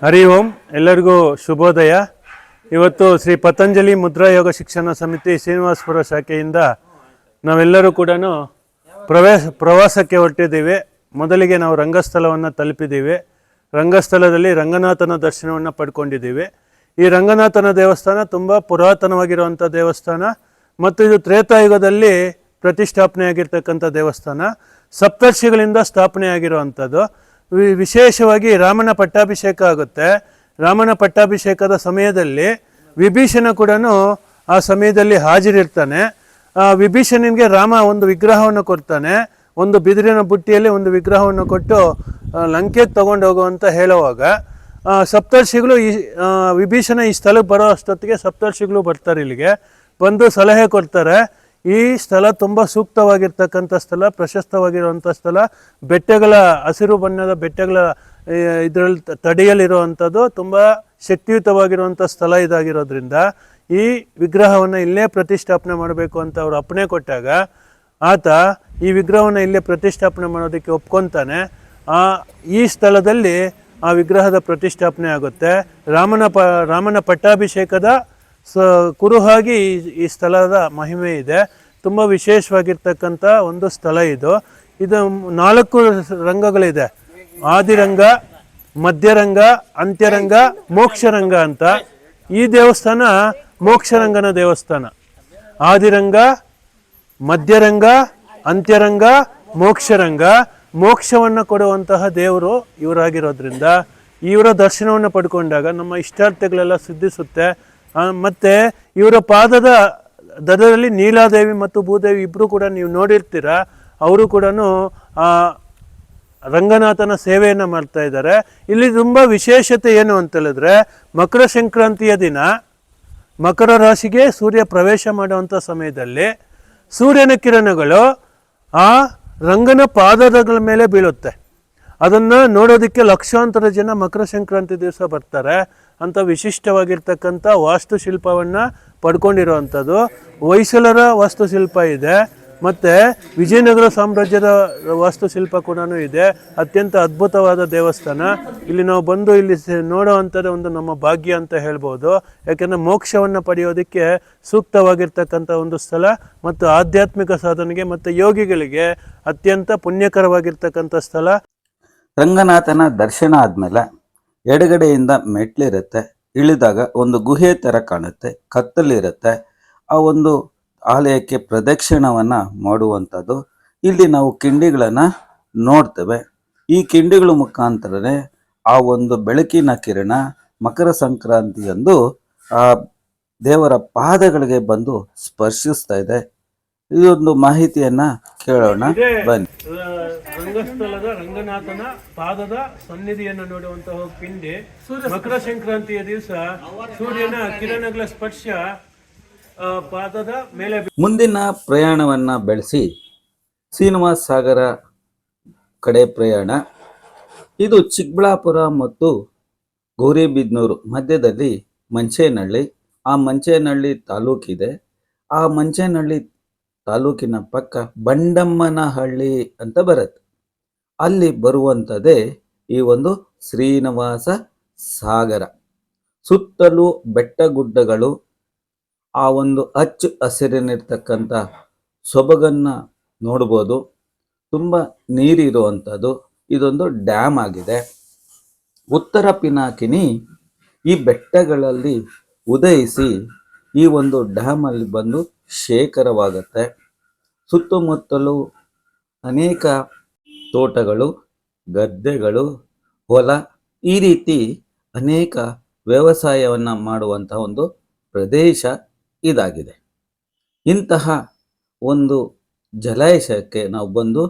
ಹರಿ ಓಂ. ಎಲ್ಲರಿಗೂ ಶುಭೋದಯ. ಇವತ್ತು ಶ್ರೀ ಪತಂಜಲಿ ಮುದ್ರಾ ಯೋಗ ಶಿಕ್ಷಣ ಸಮಿತಿ ಶ್ರೀನಿವಾಸಪುರ ಶಾಖೆಯಿಂದ ನಾವೆಲ್ಲರೂ ಕೂಡ ಪ್ರವಾಸಕ್ಕೆ ಹೊರಟಿದ್ದೀವಿ. ಮೊದಲಿಗೆ ನಾವು ರಂಗಸ್ಥಳವನ್ನು ತಲುಪಿದ್ದೀವಿ. ರಂಗಸ್ಥಳದಲ್ಲಿ ರಂಗನಾಥನ ದರ್ಶನವನ್ನು ಪಡ್ಕೊಂಡಿದ್ದೀವಿ. ಈ ರಂಗನಾಥನ ದೇವಸ್ಥಾನ ತುಂಬ ಪುರಾತನವಾಗಿರುವಂಥ ದೇವಸ್ಥಾನ ಮತ್ತು ಇದು ತ್ರೇತಾಯುಗದಲ್ಲಿ ಪ್ರತಿಷ್ಠಾಪನೆಯಾಗಿರ್ತಕ್ಕಂಥ ದೇವಸ್ಥಾನ. ಸಪ್ತರ್ಷಿಗಳಿಂದ ಸ್ಥಾಪನೆಯಾಗಿರುವಂಥದ್ದು. ವಿಶೇಷವಾಗಿ ರಾಮನ ಪಟ್ಟಾಭಿಷೇಕ ಆಗುತ್ತೆ. ರಾಮನ ಪಟ್ಟಾಭಿಷೇಕದ ಸಮಯದಲ್ಲಿ ವಿಭೀಷಣ ಕೂಡ ಆ ಸಮಯದಲ್ಲಿ ಹಾಜರಿರ್ತಾನೆ. ವಿಭೀಷಣನಿಗೆ ರಾಮ ಒಂದು ವಿಗ್ರಹವನ್ನು ಕೊಡ್ತಾನೆ. ಒಂದು ಬಿದಿರಿನ ಬುಟ್ಟಿಯಲ್ಲಿ ಒಂದು ವಿಗ್ರಹವನ್ನು ಕೊಟ್ಟು ಲಂಕೆಗೆ ತಗೊಂಡು ಹೋಗುವಂತ ಹೇಳುವಾಗ ಸಪ್ತರ್ಷಿಗಳು ವಿಭೀಷಣ ಈ ಸ್ಥಳಕ್ಕೆ ಬರೋ ಅಷ್ಟೊತ್ತಿಗೆ ಸಪ್ತರ್ಷಿಗಳು ಬರ್ತಾರೆ. ಇಲ್ಲಿಗೆ ಬಂದು ಸಲಹೆ ಕೊಡ್ತಾರೆ. ಈ ಸ್ಥಳ ತುಂಬ ಸೂಕ್ತವಾಗಿರ್ತಕ್ಕಂಥ ಸ್ಥಳ, ಪ್ರಶಸ್ತವಾಗಿರುವಂಥ ಸ್ಥಳ. ಬೆಟ್ಟಗಳ ಹಸಿರು ಬಣ್ಣದ ಬೆಟ್ಟಗಳ ಇದರಲ್ಲಿ ತಡೆಯಲ್ಲಿರುವಂಥದ್ದು ತುಂಬ ಶಕ್ತಿಯುತವಾಗಿರುವಂಥ ಸ್ಥಳ ಇದಾಗಿರೋದ್ರಿಂದ ಈ ವಿಗ್ರಹವನ್ನು ಇಲ್ಲೇ ಪ್ರತಿಷ್ಠಾಪನೆ ಮಾಡಬೇಕು ಅಂತ ಅವರು ಅಪ್ಪಣೆ ಕೊಟ್ಟಾಗ ಆತ ಈ ವಿಗ್ರಹವನ್ನು ಇಲ್ಲೇ ಪ್ರತಿಷ್ಠಾಪನೆ ಮಾಡೋದಕ್ಕೆ ಒಪ್ಕೊತಾನೆ. ಈ ಸ್ಥಳದಲ್ಲಿ ಆ ವಿಗ್ರಹದ ಪ್ರತಿಷ್ಠಾಪನೆ ಆಗುತ್ತೆ. ರಾಮನ ಪಟ್ಟಾಭಿಷೇಕದ ಕುರುಹಾಗಿ ಈ ಸ್ಥಳದ ಮಹಿಮೆ ಇದೆ. ತುಂಬ ವಿಶೇಷವಾಗಿರ್ತಕ್ಕಂಥ ಒಂದು ಸ್ಥಳ ಇದು. 4 ರಂಗಗಳಿದೆ. ಆದಿರಂಗ, ಮಧ್ಯರಂಗ, ಅಂತ್ಯರಂಗ, ಮೋಕ್ಷರಂಗ ಅಂತ. ಈ ದೇವಸ್ಥಾನ ಮೋಕ್ಷರಂಗನ ದೇವಸ್ಥಾನ. ಆದಿರಂಗ, ಮಧ್ಯರಂಗ, ಅಂತ್ಯರಂಗ, ಮೋಕ್ಷರಂಗ. ಮೋಕ್ಷವನ್ನು ಕೊಡುವಂತಹ ದೇವರು ಇವರಾಗಿರೋದ್ರಿಂದ ಇವರ ದರ್ಶನವನ್ನು ಪಡ್ಕೊಂಡಾಗ ನಮ್ಮ ಇಷ್ಟಾರ್ಥಗಳೆಲ್ಲ ಸಿದ್ಧಿಸುತ್ತೆ. ಮತ್ತು ಇವರ ಪಾದದ ದಡದಲ್ಲಿ ನೀಲಾದೇವಿ ಮತ್ತು ಭೂದೇವಿ ಇಬ್ಬರು ಕೂಡ ನೀವು ನೋಡಿರ್ತೀರ. ಅವರು ಕೂಡ ರಂಗನಾಥನ ಸೇವೆಯನ್ನು ಮಾಡ್ತಾ ಇದ್ದಾರೆ. ಇಲ್ಲಿ ತುಂಬ ವಿಶೇಷತೆ ಏನು ಅಂತ ಹೇಳಿದ್ರೆ, ಮಕರ ಸಂಕ್ರಾಂತಿಯ ದಿನ ಮಕರ ರಾಶಿಗೆ ಸೂರ್ಯ ಪ್ರವೇಶ ಮಾಡುವಂಥ ಸಮಯದಲ್ಲಿ ಸೂರ್ಯನ ಕಿರಣಗಳು ಆ ರಂಗನ ಪಾದಗಳ ಮೇಲೆ ಬೀಳುತ್ತೆ. ಅದನ್ನು ನೋಡೋದಕ್ಕೆ ಲಕ್ಷಾಂತರ ಜನ ಮಕರ ಸಂಕ್ರಾಂತಿ ದಿವಸ ಬರ್ತಾರೆ. ಅಂತ ವಿಶಿಷ್ಟವಾಗಿರ್ತಕ್ಕಂಥ ವಾಸ್ತುಶಿಲ್ಪವನ್ನು ಪಡ್ಕೊಂಡಿರುವಂಥದ್ದು. ಹೊಯ್ಸಳರ ವಾಸ್ತುಶಿಲ್ಪ ಇದೆ, ಮತ್ತು ವಿಜಯನಗರ ಸಾಮ್ರಾಜ್ಯದ ವಾಸ್ತುಶಿಲ್ಪ ಕೂಡ ಇದೆ. ಅತ್ಯಂತ ಅದ್ಭುತವಾದ ದೇವಸ್ಥಾನ. ಇಲ್ಲಿ ನಾವು ಬಂದು ಇಲ್ಲಿ ನೋಡೋವಂಥದ್ದು ಒಂದು ನಮ್ಮ ಭಾಗ್ಯ ಅಂತ ಹೇಳ್ಬೋದು. ಯಾಕೆಂದರೆ ಮೋಕ್ಷವನ್ನು ಪಡೆಯೋದಕ್ಕೆ ಸೂಕ್ತವಾಗಿರ್ತಕ್ಕಂಥ ಒಂದು ಸ್ಥಳ ಮತ್ತು ಆಧ್ಯಾತ್ಮಿಕ ಸಾಧನೆಗೆ ಮತ್ತು ಯೋಗಿಗಳಿಗೆ ಅತ್ಯಂತ ಪುಣ್ಯಕರವಾಗಿರ್ತಕ್ಕಂಥ ಸ್ಥಳ. ರಂಗನಾಥನ ದರ್ಶನ ಆದಮೇಲೆ ಎಡಗಡೆಯಿಂದ ಮೆಟ್ಲಿರುತ್ತೆ. ಇಳಿದಾಗ ಒಂದು ಗುಹೆ ಥರ ಕಾಣುತ್ತೆ, ಕತ್ತಲಿರುತ್ತೆ. ಆ ಒಂದು ಆಲಯಕ್ಕೆ ಪ್ರದಕ್ಷಿಣವನ್ನು ಮಾಡುವಂಥದ್ದು. ಇಲ್ಲಿ ನಾವು ಕಿಂಡಿಗಳನ್ನು ನೋಡ್ತೇವೆ. ಈ ಕಿಂಡಿಗಳ ಮುಖಾಂತರನೇ ಆ ಒಂದು ಬೆಳಕಿನ ಕಿರಣ ಮಕರ ಸಂಕ್ರಾಂತಿಯಂದು ಆ ದೇವರ ಪಾದಗಳಿಗೆ ಬಂದು ಸ್ಪರ್ಶಿಸ್ತಾ ಇದೆ. ಇದೊಂದು ಮಾಹಿತಿಯನ್ನ ಕೇಳೋಣ ಬನ್ನಿ. ರಂಗಸ್ಥಳದ ರಂಗನಾಥನ ಪಾದದ ಸನ್ನಿಧಿಯನ್ನು ನೋಡುವಂತಹ ಪಿಂಡಿ ಮಕರ ಸಂಕ್ರಾಂತಿಯ ದಿವಸ ಸೂರ್ಯನ ಕಿರಣಗಳ ಸ್ಪರ್ಶ ಪಾದದ ಮೇಲೆ. ಮುಂದಿನ ಪ್ರಯಾಣವನ್ನ ಬೆಳೆಸಿ ಶ್ರೀನಿವಾಸ ಸಾಗರ ಕಡೆ ಪ್ರಯಾಣ. ಇದು ಚಿಕ್ಕಬಳ್ಳಾಪುರ ಮತ್ತು ಗೌರಿಬಿದನೂರು ಮಧ್ಯದಲ್ಲಿ ಮಂಚೇನಹಳ್ಳಿ. ಆ ಮಂಚೇನಹಳ್ಳಿ ತಾಲೂಕಿದೆ. ಆ ಮಂಚೇನಹಳ್ಳಿ ತಾಲೂಕಿನ ಪಕ್ಕ ಬಂಡಮ್ಮನಹಳ್ಳಿ ಅಂತ ಬರುತ್ತೆ. ಅಲ್ಲಿ ಬರುವಂಥದ್ದೇ ಈ ಒಂದು ಶ್ರೀನಿವಾಸ ಸಾಗರ. ಸುತ್ತಲೂ ಬೆಟ್ಟ ಗುಡ್ಡಗಳು, ಆ ಒಂದು ಹಚ್ಚು ಹಸಿರಿನಿರ್ತಕ್ಕಂಥ ಸೊಬಗನ್ನು ನೋಡ್ಬೋದು. ತುಂಬ ನೀರಿರುವಂಥದ್ದು. ಇದೊಂದು ಡ್ಯಾಮ್ ಆಗಿದೆ. ಉತ್ತರ ಪಿನಾಕಿನಿ ಈ ಬೆಟ್ಟಗಳಲ್ಲಿ ಉದಯಿಸಿ ಈ ಒಂದು ಡ್ಯಾಮಲ್ಲಿ ಬಂದು ಶೇಖರವಾಗುತ್ತೆ. ಸುತ್ತಮುತ್ತಲೂ ಅನೇಕ ತೋಟಗಳು, ಗದ್ದೆಗಳು, ಹೊಲ, ಈ ರೀತಿ ಅನೇಕ ವ್ಯವಸಾಯವನ್ನು ಮಾಡುವಂತಹ ಒಂದು ಪ್ರದೇಶ ಇದಾಗಿದೆ. ಇಂತಹ ಒಂದು ಜಲಾಶಯಕ್ಕೆ ನಾವು ಬಂದು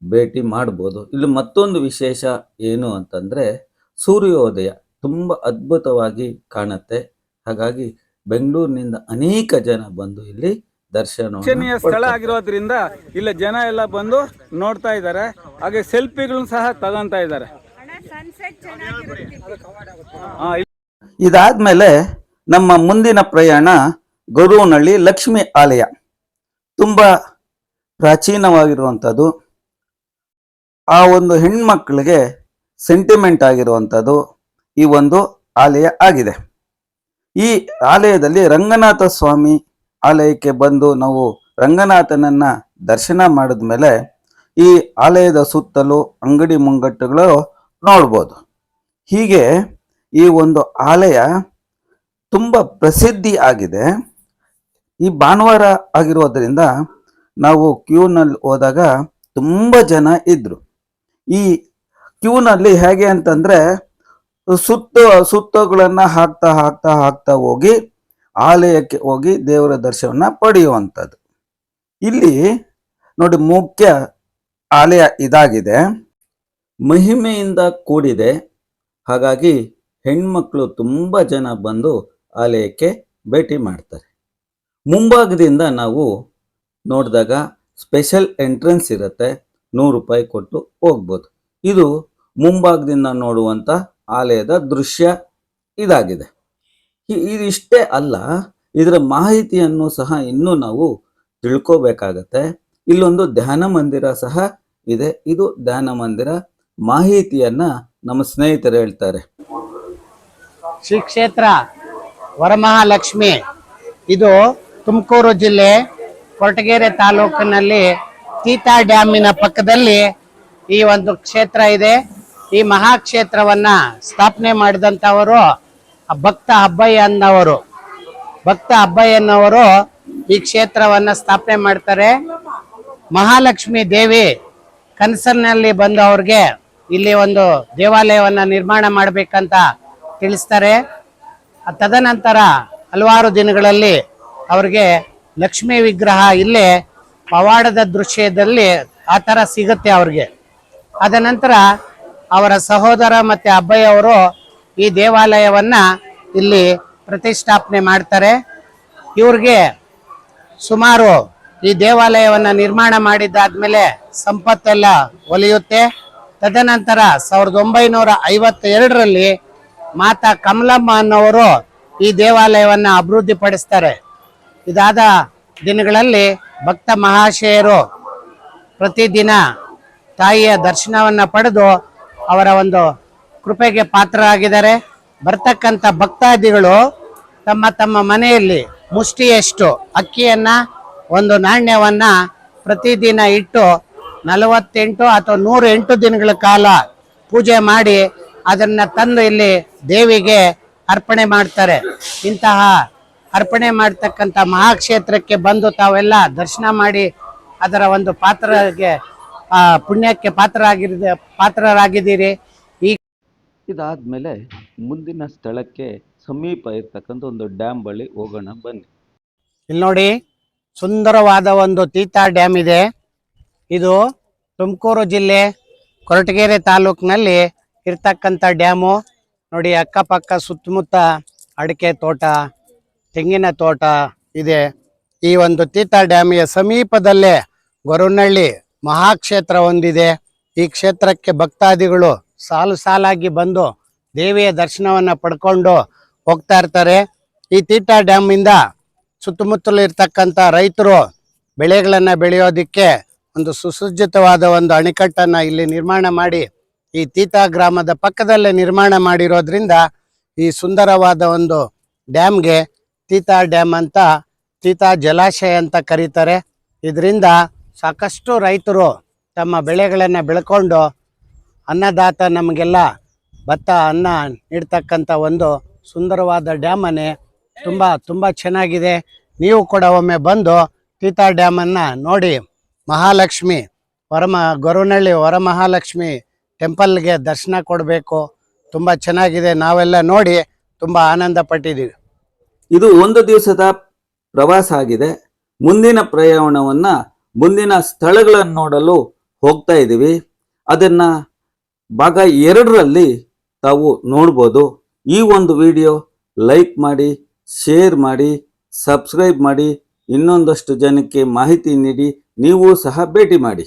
ಭೇಟಿ ಮಾಡ್ಬೋದು. ಇಲ್ಲಿ ಮತ್ತೊಂದು ವಿಶೇಷ ಏನು ಅಂತಂದರೆ ಸೂರ್ಯೋದಯ ತುಂಬ ಅದ್ಭುತವಾಗಿ ಕಾಣುತ್ತೆ. ಹಾಗಾಗಿ ಬೆಂಗಳೂರಿನಿಂದ ಅನೇಕ ಜನ ಬಂದು ಇಲ್ಲಿ ದರ್ಶನೀಯ ಸ್ಥಳ ಆಗಿರೋದ್ರಿಂದ ಇಲ್ಲಿ ಜನ ಎಲ್ಲ ಬಂದು ನೋಡ್ತಾ ಇದ್ದಾರೆ. ಹಾಗೆ ಸೆಲ್ಫಿಗಳನ್ನು ಸಹ ತಗೊಂತಾ ಇದ್ದಾರೆ. ಇದಾದ್ಮೇಲೆ ನಮ್ಮ ಮುಂದಿನ ಪ್ರಯಾಣ ಗೊರವನಹಳ್ಳಿ ಲಕ್ಷ್ಮಿ ಆಲಯ. ತುಂಬಾ ಪ್ರಾಚೀನವಾಗಿರುವಂಥದ್ದು. ಆ ಒಂದು ಹೆಣ್ಮಕ್ಳಿಗೆ ಸೆಂಟಿಮೆಂಟ್ ಆಗಿರುವಂಥದ್ದು. ಈ ಒಂದು ಆಲಯ ಆಗಿದೆ. ಈ ಆಲಯದಲ್ಲಿ ರಂಗನಾಥ ಸ್ವಾಮಿ ಆಲಯಕ್ಕೆ ಬಂದು ನಾವು ರಂಗನಾಥನನ್ನ ದರ್ಶನ ಮಾಡಿದ್ಮೇಲೆ ಈ ಆಲಯದ ಸುತ್ತಲೂ ಅಂಗಡಿ ಮುಂಗಟ್ಟುಗಳು ನೋಡ್ಬೋದು. ಹೀಗೆ ಈ ಒಂದು ಆಲಯ ತುಂಬ ಪ್ರಸಿದ್ಧಿ ಆಗಿದೆ. ಈ ಭಾನುವಾರ ಆಗಿರೋದ್ರಿಂದ ನಾವು ಕ್ಯೂನಲ್ಲಿ ಹೋದಾಗ ತುಂಬ ಜನ ಇದ್ರು. ಈ ಕ್ಯೂನಲ್ಲಿ ಹೇಗೆ ಅಂತಂದ್ರೆ ಸುತ್ತುಗಳನ್ನ ಹಾಕ್ತಾ ಹಾಕ್ತಾ ಹಾಕ್ತಾ ಹೋಗಿ ಆಲಯಕ್ಕೆ ಹೋಗಿ ದೇವರ ದರ್ಶನ ಪಡೆಯುವಂಥದ್ದು. ಇಲ್ಲಿ ನೋಡಿ, ಮುಖ್ಯ ಆಲಯ ಇದಾಗಿದೆ, ಮಹಿಮೆಯಿಂದ ಕೂಡಿದೆ. ಹಾಗಾಗಿ ಹೆಣ್ಮಕ್ಳು ತುಂಬ ಜನ ಬಂದು ಆಲಯಕ್ಕೆ ಭೇಟಿ ಮಾಡ್ತಾರೆ. ಮುಂಭಾಗದಿಂದ ನಾವು ನೋಡಿದಾಗ ಸ್ಪೆಷಲ್ ಎಂಟ್ರೆನ್ಸ್ ಇರುತ್ತೆ, 100 ರೂಪಾಯಿ ಕೊಟ್ಟು ಹೋಗ್ಬೋದು. ಇದು ಮುಂಭಾಗದಿಂದ ನೋಡುವಂಥ ಆಲಯದ ದೃಶ್ಯ ಇದಾಗಿದೆ. ಇದಿಷ್ಟೇ ಅಲ್ಲ, ಇದರ ಮಾಹಿತಿಯನ್ನು ಸಹ ಇನ್ನೂ ನಾವು ತಿಳ್ಕೋಬೇಕಾಗತ್ತೆ. ಇಲ್ಲೊಂದು ಧ್ಯಾನ ಮಂದಿರ ಸಹ ಇದೆ. ಇದು ಧ್ಯಾನ ಮಂದಿರ ಮಾಹಿತಿಯನ್ನ ನಮ್ಮ ಸ್ನೇಹಿತರು ಹೇಳ್ತಾರೆ. ಶ್ರೀ ಕ್ಷೇತ್ರ ವರಮಹಾಲಕ್ಷ್ಮಿ ಇದು ತುಮಕೂರು ಜಿಲ್ಲೆ ಕೊರಟಗೆರೆ ತಾಲೂಕಿನಲ್ಲಿ ತೀತಾ ಡ್ಯಾಮಿನ ಪಕ್ಕದಲ್ಲಿ ಈ ಒಂದು ಕ್ಷೇತ್ರ ಇದೆ. ಈ ಮಹಾಕ್ಷೇತ್ರವನ್ನ ಸ್ಥಾಪನೆ ಮಾಡಿದಂಥವರು ಭಕ್ತ ಅಬ್ಬಯ್ಯನವರು ಈ ಕ್ಷೇತ್ರವನ್ನ ಸ್ಥಾಪನೆ ಮಾಡ್ತಾರೆ. ಮಹಾಲಕ್ಷ್ಮಿ ದೇವಿ ಕನಸಿನಲ್ಲಿ ಬಂದು ಅವ್ರಿಗೆ ಇಲ್ಲಿ ಒಂದು ದೇವಾಲಯವನ್ನ ನಿರ್ಮಾಣ ಮಾಡಬೇಕಂತ ತಿಳಿಸ್ತಾರೆ. ತದನಂತರ ಹಲವಾರು ದಿನಗಳಲ್ಲಿ ಅವ್ರಿಗೆ ಲಕ್ಷ್ಮೀ ವಿಗ್ರಹ ಇಲ್ಲೇ ಪವಾಡದ ದೃಶ್ಯದಲ್ಲಿ ಆ ಥರ ಸಿಗುತ್ತೆ ಅವ್ರಿಗೆ. ಅದ ನಂತರ ಅವರ ಸಹೋದರ ಮತ್ತೆ ಅಬ್ಬಯ್ಯ ಅವರು ಈ ದೇವಾಲಯವನ್ನ ಇಲ್ಲಿ ಪ್ರತಿಷ್ಠಾಪನೆ ಮಾಡ್ತಾರೆ. ಇವ್ರಿಗೆ ಸುಮಾರು ಈ ದೇವಾಲಯವನ್ನ ನಿರ್ಮಾಣ ಮಾಡಿದ್ದಾದ್ಮೇಲೆ ಸಂಪತ್ತೆಲ್ಲ ಒಲಿಯುತ್ತೆ. ತದನಂತರ 1952ರಲ್ಲಿ ಮಾತಾ ಕಮಲಮ್ಮ ಅನ್ನೋರು ಈ ದೇವಾಲಯವನ್ನ ಅಭಿವೃದ್ಧಿಪಡಿಸ್ತಾರೆ. ಇದಾದ ದಿನಗಳಲ್ಲಿ ಭಕ್ತ ಮಹಾಶಯರು ಪ್ರತಿದಿನ ತಾಯಿಯ ದರ್ಶನವನ್ನ ಪಡೆದು ಅವರ ಒಂದು ಕೃಪೆಗೆ ಪಾತ್ರರಾಗಿದ್ದಾರೆ. ಬರ್ತಕ್ಕಂಥ ಭಕ್ತಾದಿಗಳು ತಮ್ಮ ತಮ್ಮ ಮನೆಯಲ್ಲಿ ಮುಷ್ಟಿಯಷ್ಟು ಅಕ್ಕಿಯನ್ನ, ಒಂದು ನಾಣ್ಯವನ್ನ ಪ್ರತಿದಿನ ಇಟ್ಟು 48 ಅಥವಾ 108 ದಿನಗಳ ಕಾಲ ಪೂಜೆ ಮಾಡಿ ಅದನ್ನ ತಂದು ಇಲ್ಲಿ ದೇವಿಗೆ ಅರ್ಪಣೆ ಮಾಡ್ತಾರೆ. ಇಂತಹ ಅರ್ಪಣೆ ಮಾಡ್ತಕ್ಕಂಥ ಮಹಾಕ್ಷೇತ್ರಕ್ಕೆ ಬಂದು ತಾವೆಲ್ಲ ದರ್ಶನ ಮಾಡಿ ಅದರ ಒಂದು ಪುಣ್ಯಕ್ಕೆ ಪಾತ್ರರಾಗಿದ್ದೀರಿ. ಇದಾದ್ಮೇಲೆ ಮುಂದಿನ ಸ್ಥಳಕ್ಕೆ ಸಮೀಪ ಇರ್ತಕ್ಕಂಥ ಒಂದು ಡ್ಯಾಮ್ ಬಳಿ ಹೋಗೋಣ ಬನ್ನಿ. ಇಲ್ಲಿ ನೋಡಿ, ಸುಂದರವಾದ ಒಂದು ತೀತಾ ಡ್ಯಾಮ್ ಇದೆ. ಇದು ತುಮಕೂರು ಜಿಲ್ಲೆ ಕೊರಟಗೆರೆ ತಾಲೂಕಿನಲ್ಲಿ ಇರ್ತಕ್ಕಂಥ ಡ್ಯಾಮು. ನೋಡಿ, ಅಕ್ಕಪಕ್ಕ ಸುತ್ತಮುತ್ತ ಅಡಿಕೆ ತೋಟ, ತೆಂಗಿನ ತೋಟ ಇದೆ. ಈ ಒಂದು ತೀತಾ ಡ್ಯಾಮಿಯ ಸಮೀಪದಲ್ಲೇ ಗೊರವನಹಳ್ಳಿ ಮಹಾಕ್ಷೇತ್ರ ಹೊಂದಿದೆ. ಈ ಕ್ಷೇತ್ರಕ್ಕೆ ಭಕ್ತಾದಿಗಳು ಸಾಲಾಗಿ ಬಂದು ದೇವಿಯ ದರ್ಶನವನ್ನ ಪಡ್ಕೊಂಡು ಹೋಗ್ತಾ ಇರ್ತಾರೆ. ಈ ತೀತಾ ಡ್ಯಾಮ್ ಇಂದ ಸುತ್ತಮುತ್ತಲು ಇರ್ತಕ್ಕಂಥ ರೈತರು ಬೆಳೆಗಳನ್ನ ಬೆಳೆಯೋದಿಕ್ಕೆ ಒಂದು ಸುಸಜ್ಜಿತವಾದ ಒಂದು ಅಣೆಕಟ್ಟನ್ನ ಇಲ್ಲಿ ನಿರ್ಮಾಣ ಮಾಡಿ ಈ ತೀತಾ ಗ್ರಾಮದ ಪಕ್ಕದಲ್ಲೇ ನಿರ್ಮಾಣ ಮಾಡಿರೋದ್ರಿಂದ ಈ ಸುಂದರವಾದ ಒಂದು ಡ್ಯಾಮ್ಗೆ ತೀತಾ ಡ್ಯಾಮ್ ಅಂತ, ತೀತಾ ಜಲಾಶಯ ಅಂತ ಕರೀತಾರೆ. ಇದರಿಂದ ಸಾಕಷ್ಟು ರೈತರು ತಮ್ಮ ಬೆಳೆಗಳನ್ನು ಬೆಳ್ಕೊಂಡು ಅನ್ನದಾತ ನಮಗೆಲ್ಲ ಭತ್ತ ಅನ್ನ ನೀಡ್ತಕ್ಕಂಥ ಒಂದು ಸುಂದರವಾದ ಡ್ಯಾಮನ್ನೇ. ತುಂಬ ಚೆನ್ನಾಗಿದೆ. ನೀವು ಕೂಡ ಒಮ್ಮೆ ಬಂದು ತೀತಾ ಡ್ಯಾಮನ್ನು ನೋಡಿ ಮಹಾಲಕ್ಷ್ಮಿ ಗೊರವನಹಳ್ಳಿ ವರಮಹಾಲಕ್ಷ್ಮಿ ಟೆಂಪಲ್ಗೆ ದರ್ಶನ ಕೊಡಬೇಕು. ತುಂಬ ಚೆನ್ನಾಗಿದೆ. ನಾವೆಲ್ಲ ನೋಡಿ ತುಂಬ ಆನಂದ ಪಟ್ಟಿದ್ದೀವಿ. ಇದು ಒಂದು ದಿವಸದ ಪ್ರವಾಸ ಆಗಿದೆ. ಮುಂದಿನ ಪ್ರಯಾಣವನ್ನ ಮುಂದಿನ ಸ್ಥಳಗಳನ್ನು ನೋಡಲು ಹೋಗ್ತಾ ಇದ್ದೀವಿ. ಅದನ್ನ ಭಾಗ 2ರಲ್ಲಿ ತಾವು ನೋಡ್ಬೋದು. ಈ ಒಂದು ವಿಡಿಯೋ ಲೈಕ್ ಮಾಡಿ, ಶೇರ್ ಮಾಡಿ, ಸಬ್ಸ್ಕ್ರೈಬ್ ಮಾಡಿ, ಇನ್ನೊಂದಷ್ಟು ಜನಕ್ಕೆ ಮಾಹಿತಿ ನೀಡಿ ನೀವು ಸಹ ಭೇಟಿ ಮಾಡಿ.